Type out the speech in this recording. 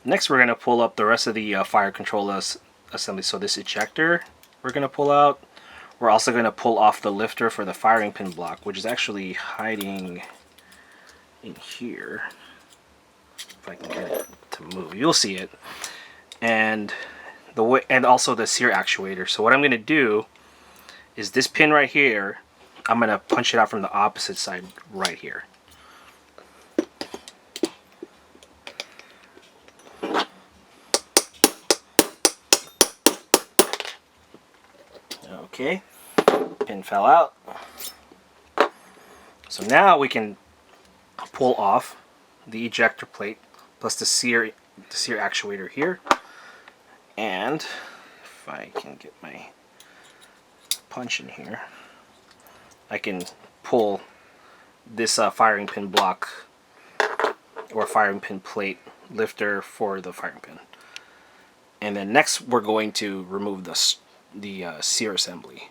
next we're going to pull up the rest of the fire control assembly. So this ejector we're going to pull out. We're also going to pull off the lifter for the firing pin block, which is actually hiding in here. If I can get it to move, you'll see it. And also the Sear actuator. So what I'm going to do is this pin right here, I'm going to punch it out from the opposite side right here. Okay, pin fell out. So now we can pull off the ejector plate plus the Sear actuator here. And if I can get my punch in here, I can pull this firing pin block or firing pin plate lifter for the firing pin. And then next we're going to remove the Sear assembly.